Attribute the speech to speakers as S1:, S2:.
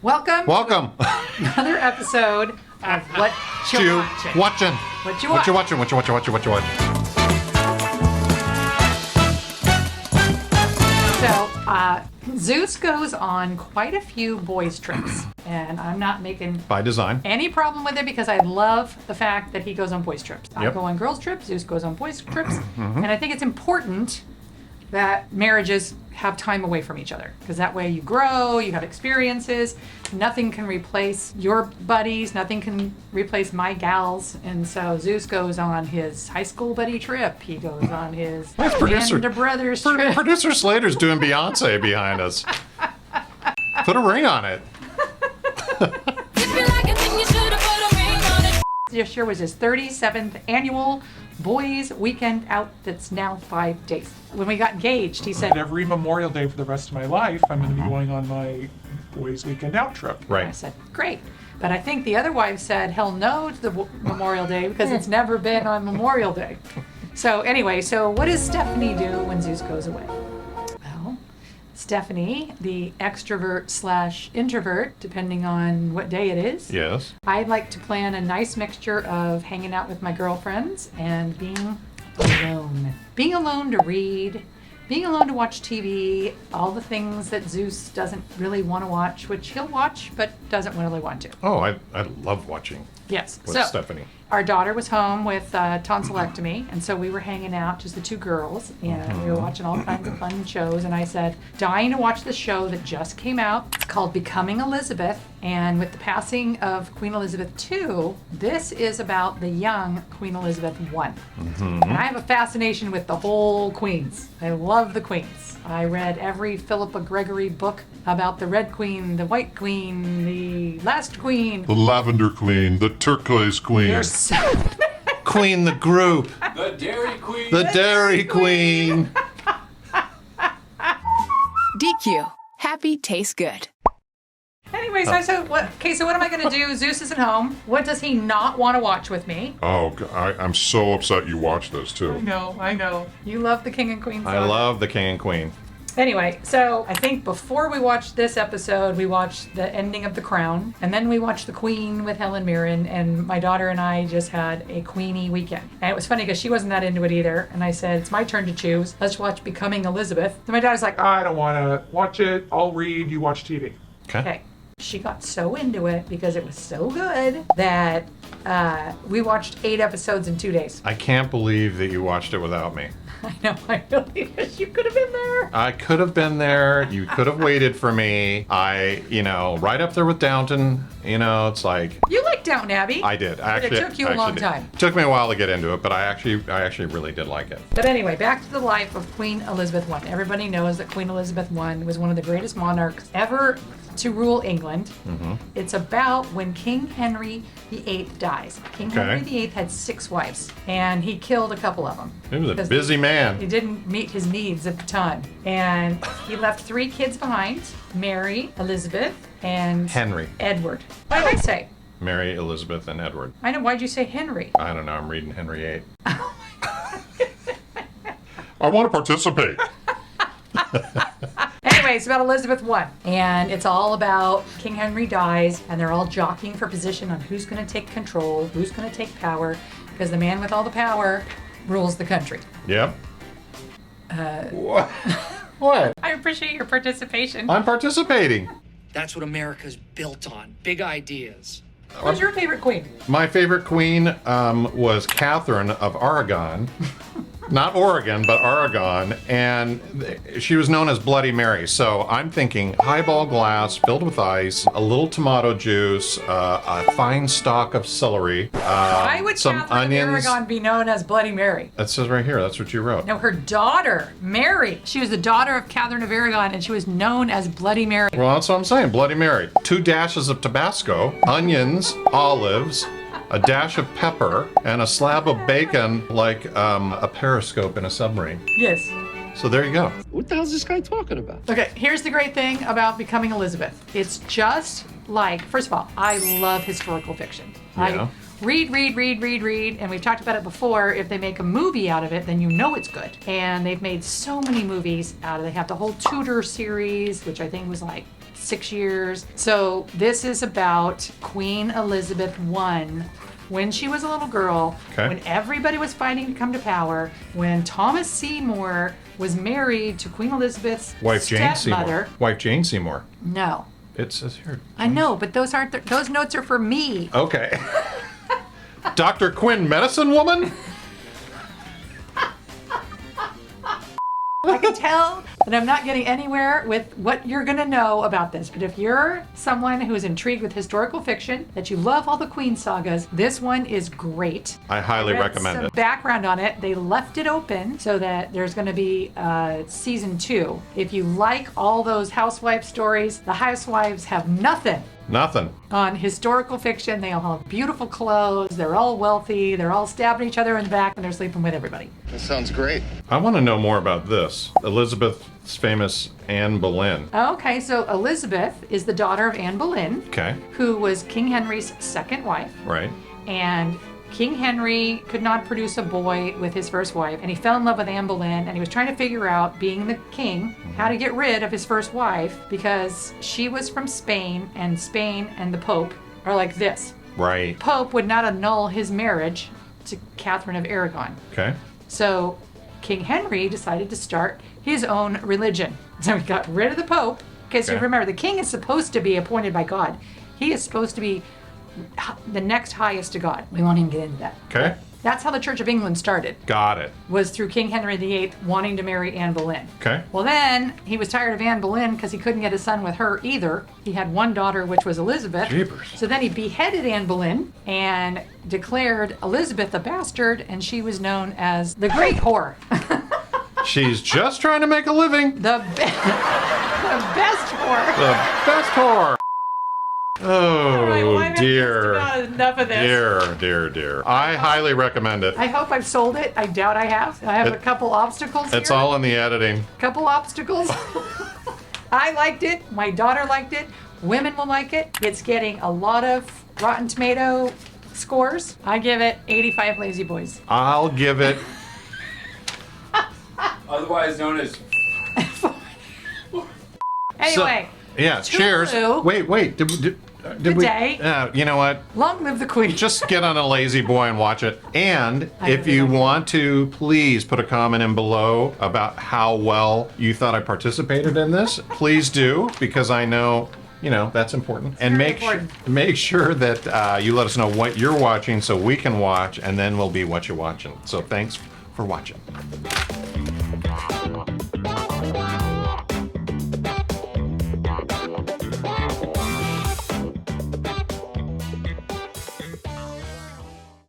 S1: Welcome.
S2: Welcome.
S1: Another episode of What You Watching.
S2: Watching.
S1: What you
S2: What you
S1: watching.
S2: watching? What you watching? What you watching? What you watching?
S1: So, Zeus goes on quite a few boys' trips, and I'm not making
S2: By design.
S1: any problem with it because I love the fact that he goes on boys' trips. I
S2: Yep.
S1: go on girls' trips, Zeus goes on boys' trips, and I think it's important that marriages have time away from each other because that way you grow, you have experiences. Nothing can replace your buddies, nothing can replace my gals. And so Zeus goes on his high school buddy trip. He goes on his
S2: producer-
S1: band of brothers trip.
S2: Producer Slater's doing Beyonce behind us. Put a ring on it.
S1: This year was his 37th annual boys weekend out that's now 5 days. When we got engaged, he said,
S3: And every Memorial Day for the rest of my life, I'm going to be going on my boys' weekend out trip.
S1: I
S2: Right.
S1: said, great. But I think the other wife said, hell no to the Memorial Day because it's never been on Memorial Day. So anyway, so what does Stephanie do when Zeus goes away? Well, Stephanie, the extrovert slash introvert, depending on what day it is,
S2: Yes.
S1: I like to plan a nice mixture of hanging out with my girlfriends and being alone. Being alone to read, being alone to watch TV, all the things that Zeus doesn't really want to watch, which he'll watch but doesn't really want to.
S2: Oh, I love watching
S1: Yes.
S2: with
S1: So
S2: Stephanie.
S1: our daughter was home with tonsillectomy, and so we were hanging out, just the two girls, and we were watching all kinds of fun shows. And I said, dying to watch the show that just came out. It's called Becoming Elizabeth. And with the passing of Queen Elizabeth II, this is about the young Queen Elizabeth I. And I have a fascination with the whole queens. I love the queens. I read every Philippa Gregory book about the Red Queen, the White Queen, the Last Queen.
S4: The Lavender Queen, the Turquoise Queen.
S1: There's so
S2: Queen the group.
S5: The Dairy Queen.
S2: The Dairy Queen.
S6: DQ. Happy tastes good.
S1: Anyways, so what am I going to do? Zeus isn't home. What does he not want to watch with me?
S4: Oh, I'm so upset you watched this too.
S3: I know.
S1: You love the King and Queen
S2: I
S1: song.
S2: love the King and Queen.
S1: Anyway, so I think before we watched this episode, we watched the ending of The Crown, and then we watched The Queen with Helen Mirren, and my daughter and I just had a Queenie weekend. And it was funny because she wasn't that into it either, and I said, it's my turn to choose. Let's watch Becoming Elizabeth. And my daughter's like,
S3: I don't want to watch it. I'll read. You watch TV.
S1: okay. She got so into it because it was so good that we watched 8 episodes in 2 days.
S2: I can't believe that you watched it without me.
S1: I know, I really wish you could have been there.
S2: I could have been there. You could have waited for me. Right up there with Downton. It's like
S1: You like Downton Abbey.
S2: I did.
S1: But it took you a long time.
S2: Took me a while to get into it, but I actually really did like it.
S1: But anyway, back to the life of Queen Elizabeth I. Everybody knows that Queen Elizabeth I was one of the greatest monarchs ever to rule England. It's about when King Henry VIII dies. King Henry VIII had 6 wives, and he killed a couple of them.
S2: He was a
S1: because
S2: busy
S1: He
S2: man.
S1: didn't meet his needs at the time. And he left 3 kids behind, Mary, Elizabeth, and
S2: Henry.
S1: Edward. What did I say?
S2: Mary, Elizabeth, and Edward.
S1: I know, why'd you say Henry?
S2: I don't know. I'm reading Henry VIII.
S4: I want to participate.
S1: Anyway, it's about Elizabeth I. And it's all about King Henry dies, and they're all jockeying for position on who's going to take control, who's going to take power, because the man with all the power rules the country.
S2: Yep. What? What?
S1: I appreciate your participation.
S2: I'm participating.
S5: That's what America's built on. Big ideas.
S1: Who's your favorite queen?
S2: My favorite queen was Catherine of Aragon. Not Oregon, but Aragon. And she was known as Bloody Mary. So I'm thinking highball glass filled with ice, a little tomato juice, a fine stalk of celery,
S1: Why would
S2: some
S1: Catherine
S2: onions.
S1: of Aragon be known as Bloody Mary?
S2: That says right here. That's what you wrote.
S1: No, her daughter, Mary. She was the daughter of Catherine of Aragon, and she was known as Bloody Mary.
S2: Well, that's what I'm saying. Bloody Mary. 2 dashes of Tabasco, onions, olives, a dash of pepper, and a slab of bacon like a periscope in a submarine.
S1: Yes.
S2: So there you go.
S5: What the hell's this guy talking about?
S1: Okay, here's the great thing about Becoming Elizabeth. It's just like, first of all, I love historical fiction.
S2: Yeah.
S1: Read, and we've talked about it before. If they make a movie out of it, then you know it's good. And they've made so many movies out of it. They have the whole Tudor series, which I think was like 6 years. So this is about Queen Elizabeth I. When she was a little girl,
S2: Okay.
S1: when everybody was fighting to come to power, when Thomas Seymour was married to Queen Elizabeth's
S2: Wife Jane
S1: stepmother.
S2: Seymour. Wife Jane Seymour.
S1: No.
S2: It says here.
S1: I know, but those aren't those notes are for me.
S2: Okay. Dr. Quinn, medicine woman?
S1: I can tell that I'm not getting anywhere with what you're going to know about this. But if you're someone who is intrigued with historical fiction, that you love all the Queen sagas, this one is great.
S2: I highly
S1: Read
S2: recommend
S1: some
S2: it.
S1: background on it. They left it open so that there's going to be season 2. If you like all those housewife stories, the housewives have nothing
S2: Nothing.
S1: on historical fiction. They all have beautiful clothes. They're all wealthy. They're all stabbing each other in the back and they're sleeping with everybody.
S7: That sounds great.
S2: I want to know more about this. Elizabeth's famous Anne Boleyn.
S1: Okay, so Elizabeth is the daughter of Anne Boleyn,
S2: Okay.
S1: who was King Henry's second wife.
S2: Right.
S1: And King Henry could not produce a boy with his first wife, and he fell in love with Anne Boleyn, and he was trying to figure out, being the king, how to get rid of his first wife because she was from Spain and the Pope are like this.
S2: Right.
S1: Pope would not annul his marriage to Catherine of Aragon.
S2: Okay.
S1: So King Henry decided to start his own religion. So he got rid of the Pope, because you
S2: Okay.
S1: remember, the king is supposed to be appointed by God. He is supposed to be the next highest to God. We won't even get into that.
S2: Okay.
S1: That's how the Church of England started,
S2: Got it.
S1: was through King Henry VIII wanting to marry Anne Boleyn.
S2: Okay.
S1: Well, then he was tired of Anne Boleyn because he couldn't get a son with her either. He had one daughter, which was Elizabeth.
S2: Jeepers.
S1: So then he beheaded Anne Boleyn and declared Elizabeth a bastard, and she was known as the Great Whore.
S2: She's just trying to make a living.
S1: the best whore.
S2: The best whore.
S1: All right, well,
S2: Oh,
S1: I've had just
S2: dear.
S1: about enough of this.
S2: Dear, dear, dear. I highly recommend it.
S1: I hope I've sold it. I doubt I have. I have a couple obstacles
S2: It's
S1: here.
S2: all in the editing.
S1: Couple obstacles. I liked it. My daughter liked it. Women will like it. It's getting a lot of Rotten Tomato scores. I give it 85 Lazy Boys.
S2: I'll give it.
S8: Otherwise known as
S1: Anyway,
S2: Yeah, cheers.
S1: Toodaloo.
S2: Wait. Did
S1: Good
S2: we?
S1: day.
S2: You know what?
S1: long live the Queen.
S2: Just get on a lazy boy and watch it. And
S1: I
S2: if
S1: really
S2: you
S1: like it.
S2: want to, please put a comment in below about how well you thought I participated in this. Please do, because I know, that's important. And
S1: very
S2: make sure that you let us know what you're watching so we can watch, and then we'll be what you're watching. So thanks for watching.